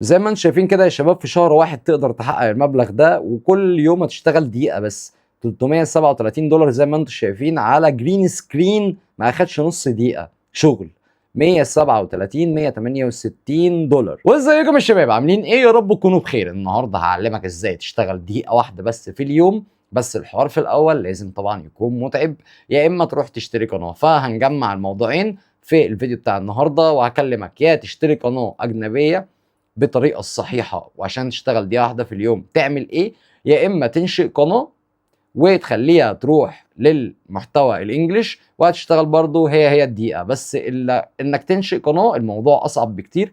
زي ما انتم شايفين كده يا شباب، في شهر واحد تقدر تحقق المبلغ ده، وكل يوم هتشتغل دقيقة بس. $337 زي ما انتم شايفين على جرين سكرين، ما اخدش نص دقيقة شغل. 137 $168. وازيكم يا شباب، عاملين ايه؟ يا رب تكونوا بخير. النهارده هعلمك ازاي تشتغل دقيقة واحدة بس في اليوم. بس الحوار في الاول لازم طبعا يكون متعب، يا اما تروح تشتري قناة. فهنجمع الموضوعين في الفيديو بتاع النهارده، وهكلمك يا تشتري قناة اجنبية بالطريقه الصحيحه وعشان تشتغل دقيقه واحده في اليوم تعمل ايه، يا اما تنشئ قناه وتخليها تروح للمحتوى الانجليش وهتشتغل برضه هي الدقيقه بس. الا انك تنشئ قناه الموضوع اصعب بكتير،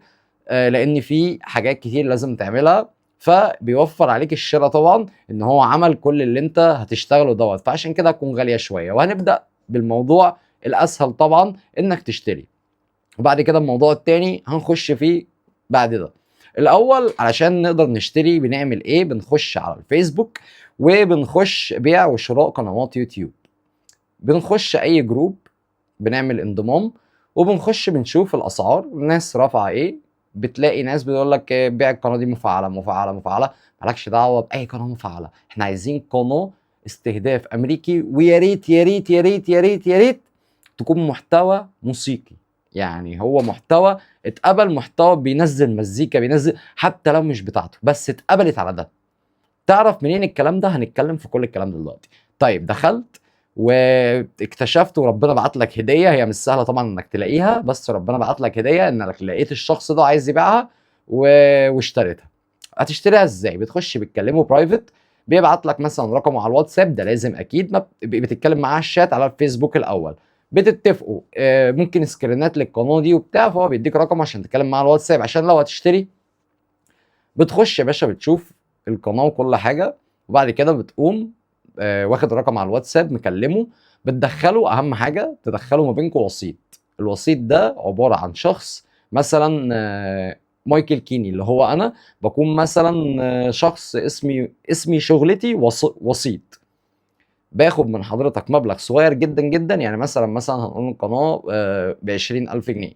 لان في حاجات كتير لازم تعملها. فبيوفر عليك الشراء طبعا، ان هو عمل كل اللي انت هتشتغله دوت، فعشان كده هتكون غاليه شويه. وهنبدا بالموضوع الاسهل طبعا، انك تشتري. وبعد كده الموضوع التاني هنخش فيه بعد ده. الاول علشان نقدر نشتري بنعمل ايه؟ بنخش على الفيسبوك وبنخش بيع وشراء قنوات يوتيوب. بنخش اي جروب، بنعمل انضمام وبنخش بنشوف الاسعار، الناس رافعه ايه. بتلاقي ناس بيقول لك بيع القناه دي مفعله مفعله مفعله. مالكش دعوه باي قناه مفعله، احنا عايزين قناه استهداف امريكي، ويا ريت يا ريت يا ريت يا ريت يا ريت تكون محتوى موسيقي. يعني هو محتوى اتقبل، محتوى بينزل مزيكا، بينزل حتى لو مش بتاعته بس اتقبلت على ده. تعرف منين الكلام ده؟ هنتكلم في كل الكلام ده دلوقتي. طيب دخلت واكتشفت وربنا بعت لك هديه، هي مش سهله طبعا انك تلاقيها، بس ربنا بعت لك هديه انك لقيت الشخص ده عايز يبيعها واشتريتها. هتشتريها ازاي؟ بتخش بتكلمه برايفت، بيبعت لك مثلا رقمه على الواتساب، ده لازم اكيد. ما بتتكلم معاه الشات على الفيسبوك الاول، بتتفقوا ممكن سكرينات للقناه دي وبتاع، فهو بيديك رقم عشان تتكلم معاه على الواتساب عشان لو هتشتري. بتخش يا باشا بتشوف القناه وكل حاجه، وبعد كده بتقوم واخد رقم على الواتساب مكلمه. بتدخله، اهم حاجه تدخله ما بينكم وسيط. الوسيط ده عباره عن شخص، مثلا مايكل كيني اللي هو انا، بكون مثلا شخص اسمي شغلتي وسيط. باخد من حضرتك مبلغ صغير جدا جدا، يعني مثلا هنقول القناه ب 20,000 جنيه،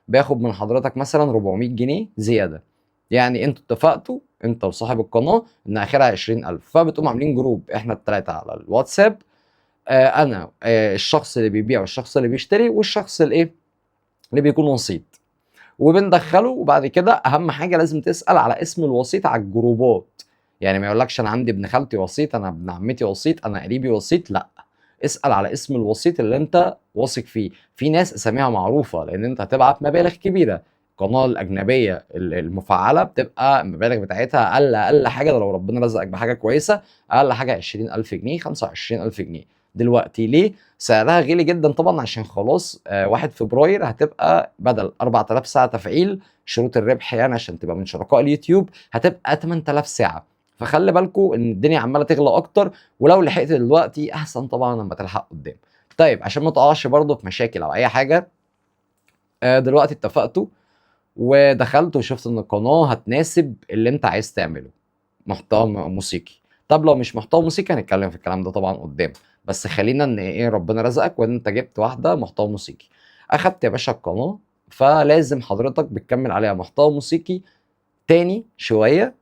باخد من حضرتك مثلا 400 جنيه زياده. يعني انتوا اتفقتوا انت وصاحب القناه ان اخرها 20,000، فبتقوم عاملين جروب احنا الثلاثه على الواتساب. انا الشخص اللي بيبيع والشخص اللي بيشتري والشخص الايه اللي بيكون وسيط، وبندخله. وبعد كده اهم حاجه لازم تسال على اسم الوسيط على الجروبات. يعني ما يقولكش انا عندي ابن خالتي وسيط، انا ابن عمتي وسيط، انا قريبي وسيط، لا. اسال على اسم الوسيط اللي انت واثق فيه. في ناس اساميها معروفه لان انت هتبعت مبالغ كبيره. القناه الاجنبيه المفعله بتبقى المبالغ بتاعتها اقل حاجه، ده لو ربنا رزقك بحاجه كويسه، اقل حاجه 20,000 جنيه 25,000 جنيه. دلوقتي ليه سعرها غالي جدا؟ طبعا عشان خلاص 1 فبراير هتبقى بدل 4000 ساعه تفعيل شروط الربح، يعني عشان تبقى من شركاء اليوتيوب هتبقى 8000 ساعه. فخلي بالكم ان الدنيا عماله تغلى اكتر، ولو لحقت دلوقتي احسن طبعا لما تلحق قدام. طيب عشان ما تقعش برضه في مشاكل او اي حاجه، دلوقتي اتفقتوا ودخلت وشفت ان القناه هتناسب اللي انت عايز تعمله، محتوى موسيقي. طب لو مش محتوى موسيقي هنتكلم في الكلام ده طبعا قدام، بس خلينا ان ايه، ربنا رزقك وان انت جبت واحده محتوى موسيقي. اخدت يا باشا القناه، فلازم حضرتك بتكمل عليها محتوى موسيقي تاني شويه.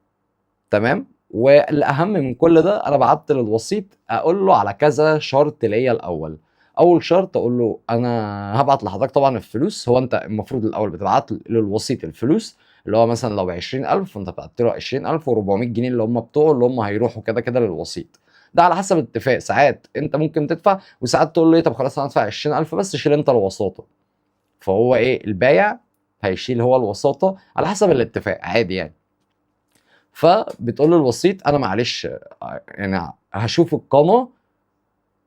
تمام. والاهم من كل ده، انا بعت للوسيط اقول له على كذا شرط ليا الاول. اول شرط اقول له انا هبعت لحضرتك طبعا الفلوس. هو انت المفروض الاول بتبعت للوسيط الفلوس، اللي هو مثلا لو ب 20,000 فانت بعت له 20,000 و400 جنيه اللي هم بتوعه، اللي هم هيروحوا كده كده للوسيط. ده على حسب الاتفاق، ساعات انت ممكن تدفع وساعات تقول له ايه، طب خلاص انا هدفع 20,000 بس شيل انت الوساطه. فهو ايه، البايع هيشيل هو الوساطه على حسب الاتفاق عادي يعني. فبتقول له الوسيط انا معلش يعني هشوف القناه.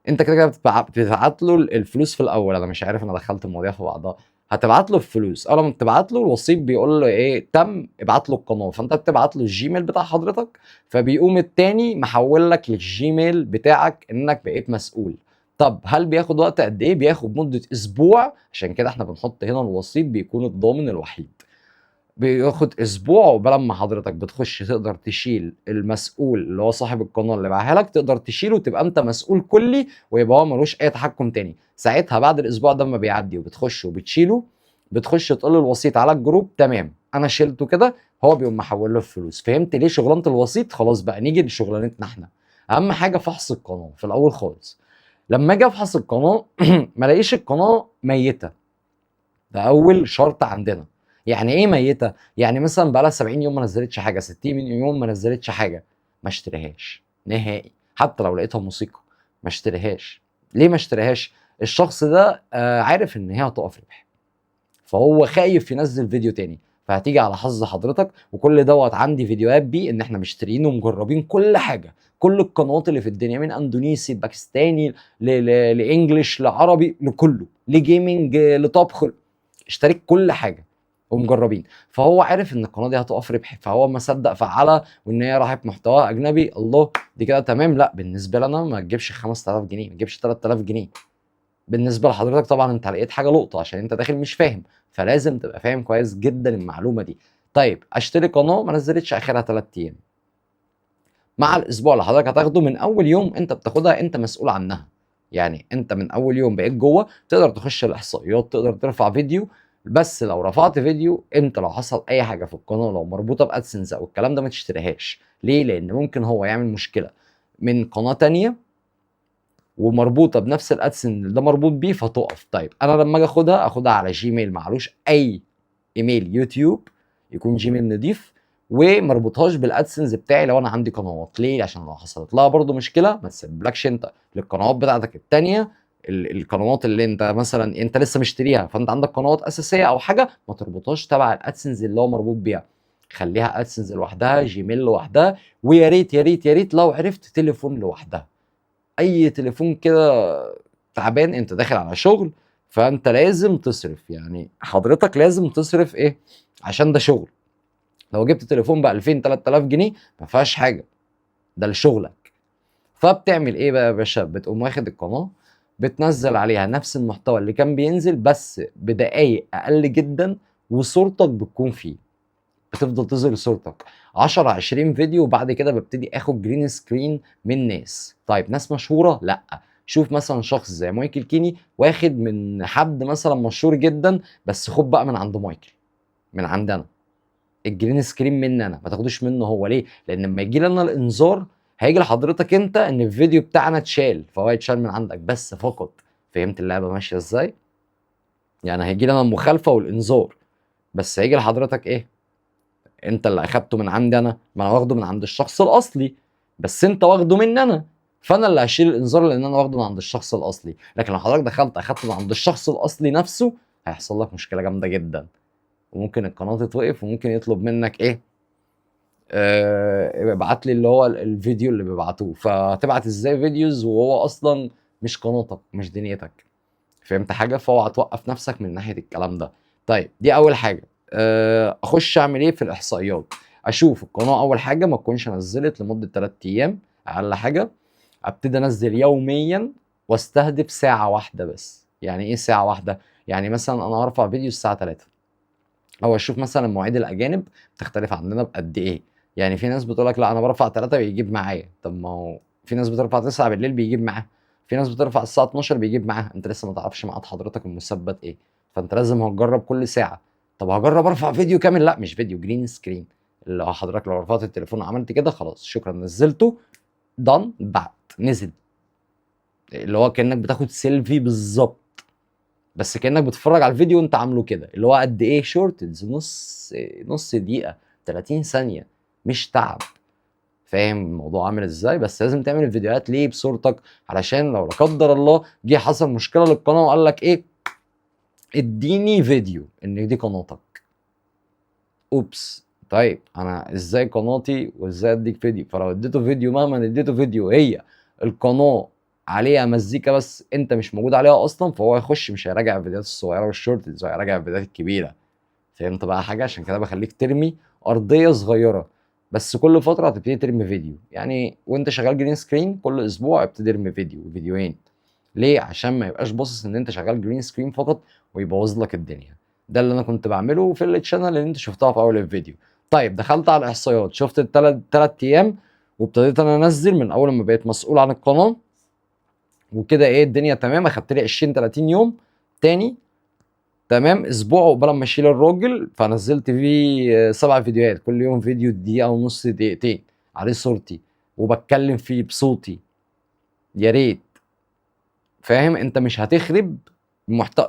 انت كده كده بتبعت له الفلوس في الاول. انا مش عارف، انا دخلت المواضيع في بعضها. هتبعت له الفلوس، اول ما بتبعت له الوسيط بيقول له ايه تم، ابعت له القناه. فانت بتبعت له الجيميل بتاع حضرتك، فبيقوم التاني محول لك للجيميل بتاعك انك بقيت مسؤول. طب هل بياخد وقت قد ايه؟ بياخد مده اسبوع، عشان كده احنا بنحط هنا الوسيط بيكون الضامن الوحيد. بياخد اسبوع عقبال ما حضرتك بتخش تقدر تشيل المسؤول اللي هو صاحب القناه اللي باعها لك، تقدر تشيله وتبقى انت مسؤول كلي، ويبقى هو ملوش اي تحكم تاني. ساعتها بعد الاسبوع ده ما بيعدي وبتخش وبتشيله، بتخش تقول الوسيط على الجروب تمام انا شلته كده، هو بيقوم محول له الفلوس. فهمت ليه شغلانه الوسيط؟ خلاص بقى نيجي لشغلانتنا احنا. اهم حاجه فحص القناه في الاول خالص. لما اجي افحص القناه ما الاقيش القناه ميته، ده اول شرط عندنا. يعني ايه ميته؟ يعني مثلا بقى لها 70 يوم ما نزلتش حاجه، 60 يوم ما نزلتش حاجه، ما اشتريهاش نهائي. حتى لو لقيتها موسيقى ما اشتريهاش. ليه ما اشتريهاش؟ الشخص ده عارف ان هي هتقف ربح، فهو خايف ينزل فيديو تاني، فهتيجي على حظ حضرتك. وكل دوت عندي فيديوهات بيه ان احنا مشتريين ومجربين كل حاجه، كل القنوات اللي في الدنيا، من اندونيسي باكستاني لانجلش لعربي لكله، لجيمنج لطبخ، اشتريت كل حاجه ومجربين. فهو عارف ان القناه دي هتقف ربح، فهو ما صدق فعلها، وان هي راحت محتوى اجنبي، الله دي كده تمام. لا بالنسبه لنا ما تجيبش 5000 جنيه، ما تجيبش 3000 جنيه. بالنسبه لحضرتك طبعا انت لقيت حاجه لقطه عشان انت داخل مش فاهم، فلازم تبقى فاهم كويس جدا المعلومه دي. طيب اشتري قناه ما نزلتش اخرها 3 ايام، مع الاسبوع اللي حضرتك هتاخده من اول يوم انت بتاخدها انت مسؤول عنها. يعني انت من اول يوم بقيت جوه تقدر تخش الاحصائيات، تقدر ترفع فيديو. بس لو رفعت فيديو انت لو حصل اي حاجه في القناه لو مربوطه بادسنس او الكلام ده ما تشتريهاش. ليه؟ لان ممكن هو يعمل مشكله من قناه تانية ومربوطه بنفس الادسن اللي ده مربوط بيه فتقف. طيب انا لما اجي اخدها على جيميل معلوش اي ايميل يوتيوب، يكون جيميل نضيف، ومربوطهاش بالادسنس بتاعي لو انا عندي قنوات. ليه؟ عشان لو حصلت لها برضو مشكله ما تسببلكش انت للقنوات بتاعتك التانية. القنوات اللي انت مثلا انت لسه مشتريها فانت عندك قنوات اساسيه او حاجه، ما تربطهاش تبع الادسنس اللي هو مربوط بيها، خليها ادسنس لوحدها، جيميل لوحدها. ويا ريت يا ريت يا ريت لو عرفت تليفون لوحدها. اي تليفون كده تعبان، انت داخل على شغل فانت لازم تصرف، يعني حضرتك لازم تصرف ايه عشان ده شغل. لو جبت تليفون ب 2000 3000 جنيه ما فيهاش حاجه، ده لشغلك. فبتعمل ايه بقى يا باشا؟ بتقوم واخد القناه بتنزل عليها نفس المحتوى اللي كان بينزل بس بدقايق اقل جدا، وصورتك بتكون فيه، بتفضل تظهر صورتك 10 20 فيديو. وبعد كده ببتدي اخد جرين سكرين من ناس. طيب ناس مشهوره؟ لا، شوف مثلا شخص زي مايكل كيني واخد من حد مثلا مشهور جدا، بس خد بقى من عند مايكل، من عندنا الجرين سكرين مني انا، ما تاخدوش منه هو. ليه؟ لان لما يجي لنا الانذار هيجي لحضرتك انت ان الفيديو بتاعنا اتشال، فهو هيتشال من عندك بس فقط. فهمت اللعبه ماشيه ازاي؟ يعني هيجي لنا المخالفه والانذار، بس هيجي لحضرتك ايه؟ انت اللي اخدته من عندي انا، ما انا واخده من عند الشخص الاصلي، بس انت واخده مني انا، فانا اللي هشيل الانذار لان انا واخده من عند الشخص الاصلي. لكن لو حضرتك دخلت اخدته من عند الشخص الاصلي نفسه هيحصل لك مشكله جامده جدا، وممكن القناه تتوقف، وممكن يطلب منك ايه، ابعت لي اللي هو الفيديو اللي بيبعتوه. فتبعت ازاي فيديوز وهو اصلا مش قناتك مش دنيتك؟ فهمت حاجه؟ فاوعى توقف نفسك من ناحيه الكلام ده. طيب دي اول حاجه. اخش اعمل ايه في الاحصائيات؟ اشوف القناه اول حاجه ما تكونش نزلت لمده 3 ايام اقل حاجه. ابتدي انزل يوميا واستهدف ساعه واحده بس. يعني ايه ساعه واحده؟ يعني مثلا انا هرفع فيديو الساعه 3، او اشوف مثلا مواعيد الاجانب بتختلف عننا بقد ايه. يعني في ناس بتقول لك لا انا برفع 3 بيجيب معايا، طب ما هو في ناس بترفع 9 بالليل بيجيب معاها، في ناس بترفع الساعه 12 بيجيب معاها، انت لسه ما تعرفش ميعاد حضرتك المثبت ايه. فانت لازم هتجرب كل ساعه. طب هجرب ارفع فيديو كامل؟ لا مش فيديو، جرين سكرين. اللي هو حضرتك لو رفعت التليفون وعملت كده خلاص شكرا نزلته، دان بعت نزل، اللي هو كانك بتاخد سيلفي بالظبط، بس كانك بتتفرج على الفيديو وانت عامله كده، اللي هو قد ايه شورتز، نص دقيقه 30 ثانيه، مش تعب. فاهم الموضوع عامل ازاي؟ بس لازم تعمل الفيديوهات ليه بصورتك، علشان لو لا قدر الله جه حصل مشكله للقناه وقال لك ايه، اديني فيديو ان دي قناتك، اوبس. طيب انا ازاي قناتي وازاي اديك فيديو؟ فلو اديته فيديو مهما اديته فيديو هي القناه عليها مزيكا بس انت مش موجود عليها اصلا، فهو هيخش مش هيراجع الفيديوهات الصغيره والشورتز، هيراجع الفيديوهات الكبيره. فهمت بقى حاجه؟ عشان كده بخليك ترمي ارضيه صغيره، بس كل فتره هتبتدي ترمي فيديو. يعني وانت شغال جرين سكرين كل اسبوع ابتدي ارمي فيديو فيديوهين. ليه؟ عشان ما يبقاش باصص ان انت شغال جرين سكرين فقط ويبوظ لك الدنيا. ده اللي انا كنت بعمله في التشانل اللي انت شفتها في اول الفيديو. طيب دخلت على الاحصائيات شفت الثلاث ايام، وابتديت انا انزل من اول ما بقيت مسؤول عن القناه، وكده ايه الدنيا تمام. اخدت لي 20 30 يوم تاني تمام. اسبوع قبل ما اشيل الراجل، فنزلت فيه 7 فيديوهات، كل يوم فيديو دقيقه ونص دقيقتين عليه صورتي وبتكلم فيه بصوتي. يا ريت. فاهم؟ انت مش هتخرب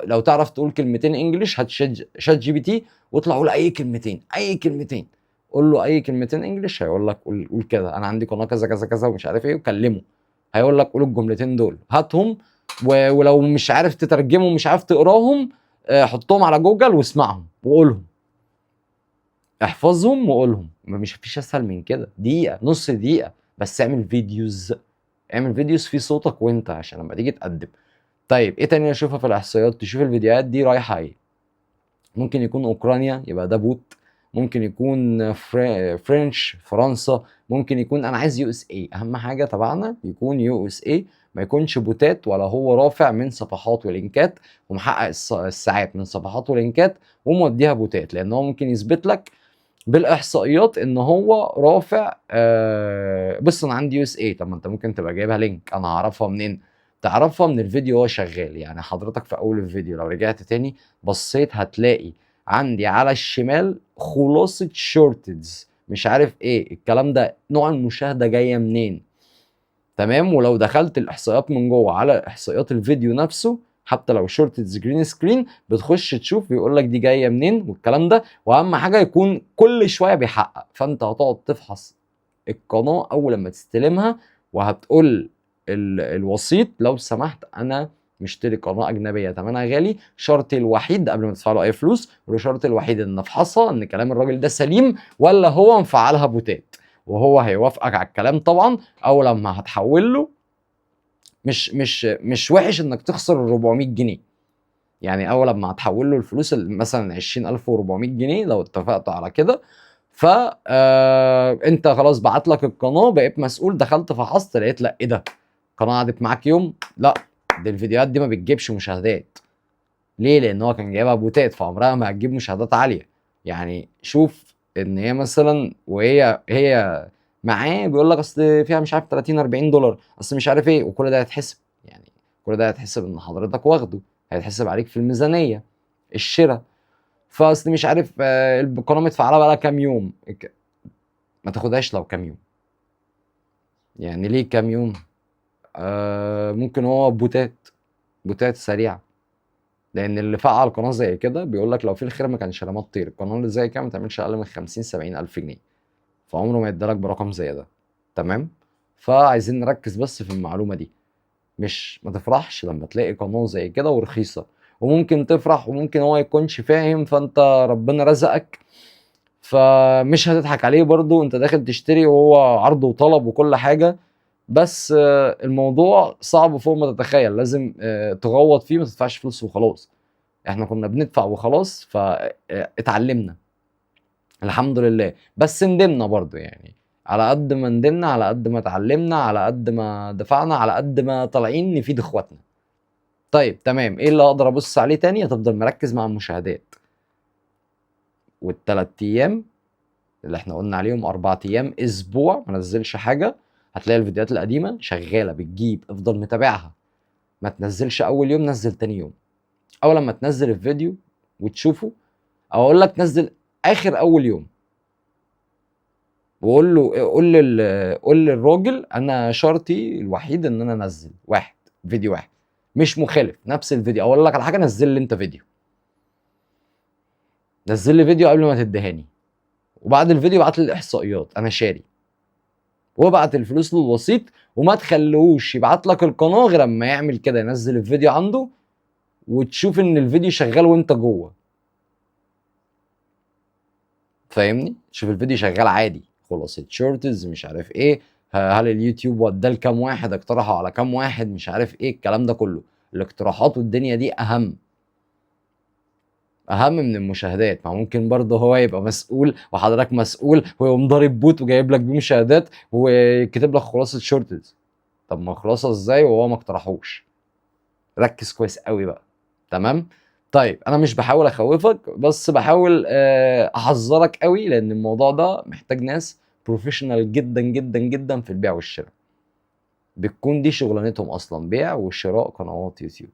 لو تعرف تقول كلمتين انجليش، هات شات جي بي تي واطلع قول اي كلمتين، اي كلمتين، قول له اي كلمتين انجليش، هيقول لك قول كده انا عندي قناه كذا كذا كذا ومش عارف ايه، وكلمه هيقول لك قول الجملتين دول، هاتهم. ولو مش عارف تترجمهم، مش عارف تقراهم، حطهم على جوجل واسمعهم وقولهم، احفظهم وقولهم. مش فيش اسهل من كده، دقيقه نص دقيقه بس اعمل فيديوز، اعمل فيديوز في صوتك وانت عشان لما تيجي تقدم. طيب ايه تاني اشوفها في الاحصائيات؟ تشوف الفيديوهات دي رايحه ايه. ممكن يكون اوكرانيا، يبقى ده بوت. ممكن يكون فرنش، فرنسا. ممكن يكون انا عايز يو اس اي، اهم حاجه تبعنا يكون يو اس اي، ما يكونش بوتات، ولا هو رافع من صفحات ولينكات ومحقق الساعات من صفحات ولينكات وموديها بوتات، لان هو ممكن يثبت لك بالاحصائيات ان هو رافع. بص انا عندي يو اس اي، طب ما انت ممكن تبقى جايبها لينك، انا هعرفها منين؟ تعرفها من الفيديو وهو شغال. يعني حضرتك في اول الفيديو لو رجعت تاني بصيت هتلاقي عندي على الشمال خلاصة شورتز مش عارف ايه الكلام ده، نوع المشاهدة جاية منين. تمام. ولو دخلت الاحصائيات من جوه على احصائيات الفيديو نفسه، حتى لو شورتز جرين سكرين، بتخش تشوف بيقول لك دي جايه منين والكلام ده. واهم حاجه يكون كل شويه بيحقق، فانت هتقعد تفحص القناه اول لما تستلمها، وهتقول الوسيط لو سمحت انا مشتري قناه اجنبيه ثمنها غالي، شرطي الوحيد قبل ما تدفع له اي فلوس، والشرط الوحيد ان افحصها ان كلام الراجل ده سليم ولا هو مفعلها بوتات. وهو هيوافقك على الكلام طبعا. او لما هتحول له، مش وحش انك تخسر 400 جنيه. يعني اول لما هتحول له الفلوس مثلا 20400 جنيه لو اتفقتوا على كده، ف انت خلاص بعت لك القناه، بقيت مسؤول، دخلت فحصت لقيت لا ايه ده، القناه قعدت معاك يوم، لا دي الفيديوهات دي ما بتجيبش مشاهدات. ليه؟ لان هو كان جايبها بوتات، فعمرها ما هتجيب مشاهدات عاليه. يعني شوف ان هي مثلا وهي معاه بيقول لك اصل فيها مش عارف 30 $40، اصل مش عارف ايه، وكل ده هيتحسب. يعني كل ده هيتحسب ان حضرتك واخده، هيتحسب عليك في الميزانيه الشراء. فاصل مش عارف القناه متفعله بقى لها كام يوم، ما تاخدهاش لو كام يوم. يعني ليه كام يوم؟ ممكن هو بوتات سريعه. لان اللي فعل قناه زي كده بيقول لك لو في الخير ما كانش رماد طير، القناه اللي زي كده ما تعملش اقل من 50 70 الف جنيه، فعمره ما يدالك برقم زي ده. تمام. فعايزين نركز بس في المعلومه دي. مش ما تفرحش لما تلاقي قناه زي كده ورخيصه، وممكن تفرح وممكن هو يكونش فاهم، فانت ربنا رزقك فمش هتضحك عليه برضو، انت داخل تشتري وهو عرض وطلب وكل حاجه. بس الموضوع صعب فوق ما تتخيل، لازم تغوط فيه، ما تدفعش فلوس وخلاص. احنا كنا بندفع وخلاص فاتعلمنا الحمد لله، بس ندمنا برضو يعني. على قد ما ندمنا على قد ما اتعلمنا، على قد ما دفعنا على قد ما طالعين نفيد اخواتنا. طيب تمام. ايه اللي اقدر ابص عليه تاني؟ هتفضل مركز مع المشاهدات، والتلات ايام اللي احنا قلنا عليهم، 4 ايام، اسبوع ما نزلش حاجه، هتلاقي الفيديوهات القديمه شغاله بتجيب. افضل متابعها، ما تنزلش اول يوم، نزل تاني يوم. اول لما تنزل الفيديو وتشوفه، او اقول لك نزل اخر اول يوم، وقول له قول للراجل انا شرطي الوحيد ان انا انزل فيديو واحد مش مخالف نفس الفيديو. اقول لك على حاجه، نزل لي انت فيديو، نزل لي فيديو قبل ما تدهاني، وبعد الفيديو ابعت لي الاحصائيات انا شاري، وابعت الفلوس للوسيط. وما تخليهوش يبعت لك القناه غير اما يعمل كده، ينزل الفيديو عنده وتشوف ان الفيديو شغال وانت جوه. فاهمني؟ تشوف الفيديو شغال عادي، خلاص شورتز مش عارف ايه، هل اليوتيوب وداه لكام واحد، اقترحوا على كام واحد، مش عارف ايه الكلام ده كله. الاقتراحات والدنيا دي اهم من المشاهدات. ما ممكن برضه هو يبقى مسؤول وحضرتك مسؤول ويقوم ضارب بوت وجايب لك بيه مشاهدات وكاتب لك خلاصه شورتز. طب ما خلاصه ازاي وهو ما اقترحوش؟ ركز كويس قوي بقى. تمام. طيب انا مش بحاول اخوفك، بس بحاول احذرك قوي، لان الموضوع ده محتاج ناس بروفيشنال جدا جدا جدا في البيع والشراء، بتكون دي شغلانتهم اصلا، بيع وشراء قنوات يوتيوب.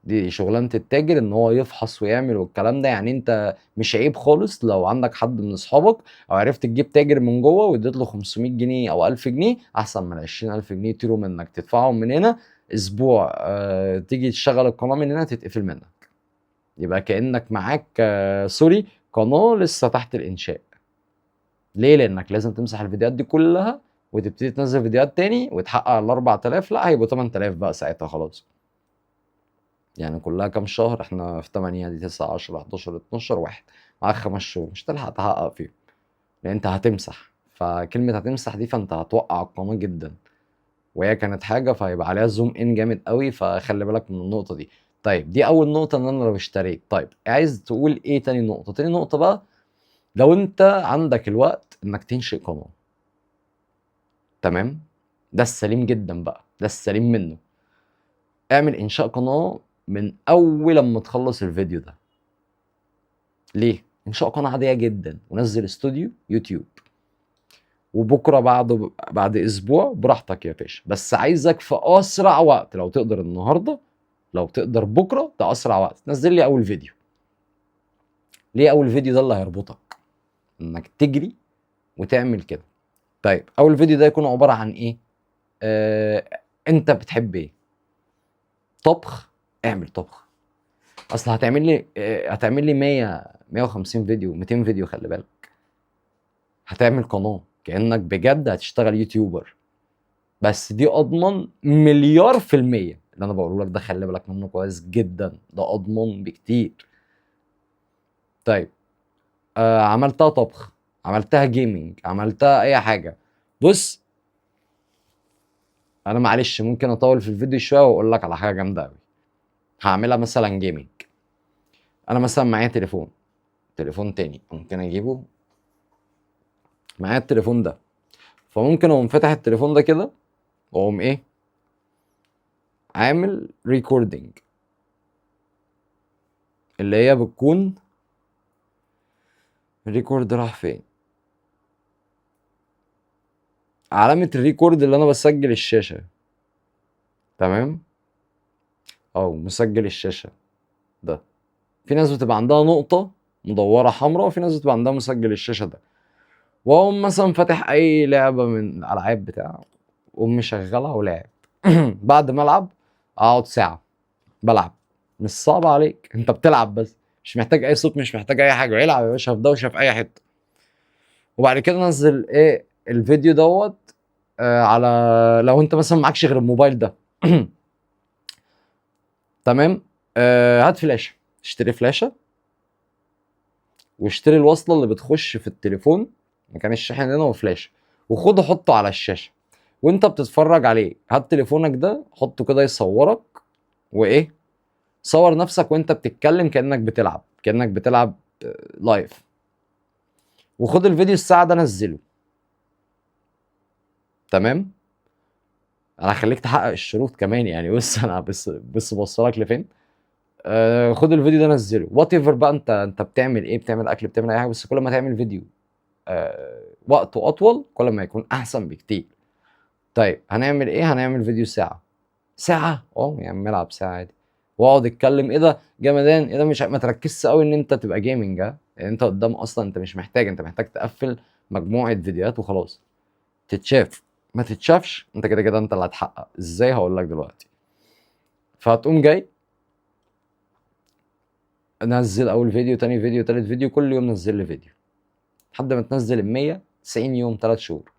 دي شغلانة التاجر ان هو يفحص ويعمل والكلام ده. يعني انت مش عيب خالص لو عندك حد من اصحابك او عرفت تجيب تاجر من جوه واديت له 500 جنيه او 1000 جنيه، احسن من 20000 جنيه يطيروا منك تدفعهم من هنا اسبوع، تيجي تشغل القناة من هنا تتقفل منك. يبقى كأنك معاك سوري قناة لسه تحت الانشاء. ليه؟ لانك لازم تمسح الفيديوهات دي كلها وتبتدي تنزل فيديوهات تاني وتحقق ال 4000، لا هيبقوا 8000 بقى ساعتها خلاص. يعني كلها كام شهر؟ احنا في 8 دي 9 10 11 12 واحد، معاك 5 شهور مش تلحق تحقق فيهم لان انت هتمسح. فكلمة هتمسح دي فانت هتوقع القناة جدا، وهي كانت حاجة فهيبقى عليها زوم ان جامد قوي، فخلي بالك من النقطة دي. طيب دي اول نقطة، ان انا لو اشتريت. طيب عايز تقول ايه تاني نقطة؟ تاني نقطة بقى، لو انت عندك الوقت انك تنشئ قناة، تمام، ده السليم جدا بقى، ده السليم منه. اعمل انشاء قناة من اول لما تخلص الفيديو ده. ليه؟ انشاء قناة عادية جدا ونزل استوديو يوتيوب، وبكرة بعد اسبوع براحتك يا باشا، بس عايزك في اسرع وقت. لو تقدر النهاردة، لو تقدر بكرة، ده اسرع وقت نزل لي اول فيديو. ليه اول فيديو؟ ده اللي هيربطك انك تجري وتعمل كده. طيب اول فيديو ده يكون عبارة عن ايه؟ انت بتحب ايه؟ طبخ؟ اعمل طبخ. اصل هتعمل لي 100 150 فيديو 200 فيديو، خلي بالك. هتعمل قناة كأنك بجد هتشتغل يوتيوبر. بس دي اضمن مليار في المية. اللي انا بقوله لك ده خلي بالك منه كويس جدا، ده اضمن بكتير. طيب عملتها طبخ، عملتها جيمنج، عملتها اي حاجة. بص، انا معلش ممكن اطول في الفيديو شوية واقول لك على حاجة جامدة قوي. هعملها مثلا جيمنج. انا مثلا معايا تليفون تاني ممكن اجيبه. معايا التليفون ده، فممكن اقوم فاتح التليفون ده كده واقوم ايه، عامل ريكوردنج، اللي هي بتكون الريكورد راح فين، علامة الريكورد اللي انا بسجل الشاشة، تمام، او مسجل الشاشة ده. في ناس بتبقى عندها نقطة مدورة حمراء، وفي ناس بتبقى عندها مسجل الشاشة ده. واقوم مثلا فاتح اي لعبة من الالعاب بتاعه، واقوم مشغلها ولعب. بعد ما العب اقعد ساعة بلعب. مش صعب عليك، انت بتلعب بس، مش محتاج اي صوت، مش محتاج اي حاجة. العب يا باشا في دوشة في اي حتة. وبعد كده نزل ايه الفيديو دوت على، لو انت مثلا معكش غير الموبايل ده. تمام. هات فلاشة، اشتري فلاشة، واشتري الوصلة اللي بتخش في التليفون مكان الشاحن هنا وفلاشة، وخده حطه على الشاشة. وانت بتتفرج عليه هات تليفونك ده حطه كده يصورك، وايه، صور نفسك وانت بتتكلم كأنك بتلعب لايف. وخد الفيديو الساعة ده نزله. تمام. انا هخليك تحقق الشروط كمان يعني. بص انا بس بوصلك لفين. خد الفيديو ده نزله وات ايفر بقى. انت بتعمل ايه؟ بتعمل اكل، بتعمل اي حاجه، بس كل ما تعمل فيديو وقته اطول كل ما يكون احسن بكتير. طيب هنعمل ايه؟ هنعمل فيديو ساعه يا عم العب ساعه عادي، واقعد اتكلم. ايه ده جمدان، ايه ده، مش ما تركزش قوي ان انت تبقى جيمنج. يعني انت قدام اصلا انت مش محتاج، انت محتاج تقفل مجموعه فيديوهات وخلاص. تتشاف ما تتشافش، انت كده كده انت اللي هتحقق. ازاي؟ هقول لك دلوقتي. فهتقوم جاي نزل اول فيديو، تاني فيديو، تالت فيديو، كل يوم نزل لي فيديو لحد ما تنزل ال 100. 90 يوم، 3 شهور،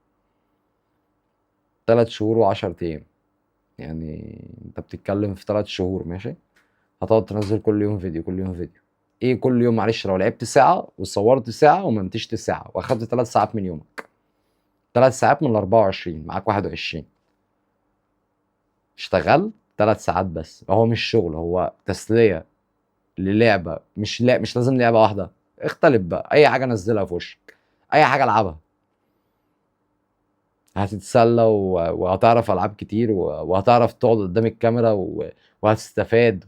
3 شهور و10 ايام. يعني انت بتتكلم في 3 شهور ماشي. هتقعد تنزل كل يوم فيديو، كل يوم فيديو. ايه كل يوم؟ معلش لو لعبت ساعة وصورت ساعة ومنتجت ساعة واخدت 3 ساعات من يومك، 3 ساعات من ال 24 معاك 21. اشتغل 3 ساعات بس. هو مش شغل، هو تسلية للعبة. مش لازم لعبة واحدة. اختلف بقى، اي حاجة نزلها في وشك، اي حاجة العبها. هتتسلى وهتعرف العاب كتير وهتعرف تقعد قدام الكاميرا وهتستفاد.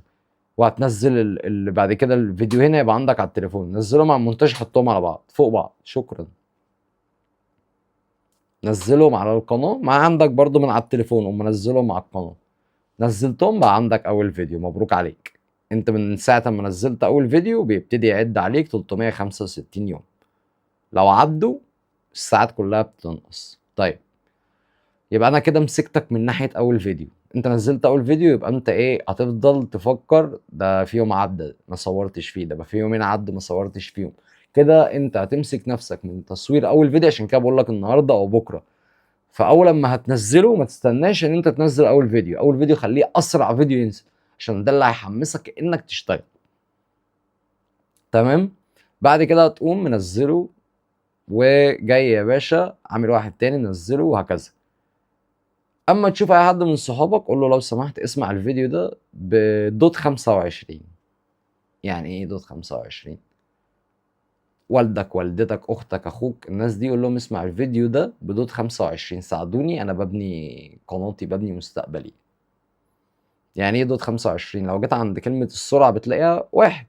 وهتنزل اللي بعد كده الفيديو هنا يبقى عندك على التليفون، نزلهم على المونتاج حطهم على بعض فوق بعض، شكرا. نزلهم على القناة مع عندك برضو من على التليفون، ومنزلهم على القناة. نزلتهم بقى عندك اول فيديو، مبروك عليك. انت من ساعه ما نزلت اول فيديو بيبتدي يعد عليك 365 يوم، لو عدوا الساعات كلها بتنقص. طيب يبقى انا كده مسكتك من ناحيه اول فيديو. انت نزلت اول فيديو، يبقى انت ايه، هتفضل تفكر ده في يوم عدى ما صورتش فيه، ده في يومين عدوا ما صورتش فيهم. كده انت هتمسك نفسك من تصوير اول فيديو. عشان كده بقول لك النهارده او بكره، فاول لما هتنزله ما تستناش ان انت تنزل اول فيديو. اول فيديو خليه اسرع فيديو ينزل، عشان ده اللي هيحمسك انك تشتغل. تمام. بعد كده هتقوم منزله وجاي يا باشا عامل واحد تاني منزله، وهكذا. اما تشوف اي حد من صحابك قول له لو سمحت اسمع الفيديو ده بدوت 25. يعني ايه دوت 25؟ والدك، والدتك، اختك، اخوك، الناس دي قول لهم اسمع الفيديو ده بدوت 25، ساعدوني انا ببني قناتي، ببني مستقبلي. يعني ايه دوت 25؟ لو جيت عند كلمة السرعة بتلاقيها واحد،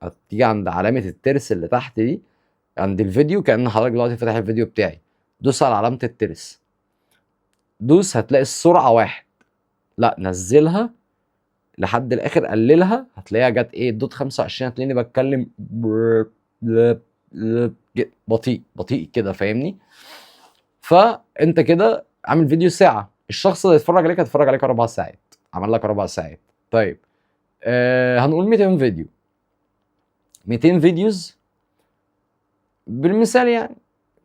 هتيجي عند علامة الترس اللي تحت دي عند الفيديو، كأن حضرتك دلوقتي فاتح الفيديو بتاعي، دوس على علامة الترس، دوس هتلاقي السرعة واحد. لا نزلها لحد الاخر، قللها، هتلاقيها جت ايه دوت 25. هتلاقيني بتكلم بطيء بطيء كده، فاهمني؟ فانت كده عامل فيديو ساعة، الشخص اللي يتفرج عليك هيتفرج عليك 4 ساعات، عمل لك 4 ساعات. طيب هنقول 200 فيديو، 200 فيديوز بالمثال يعني،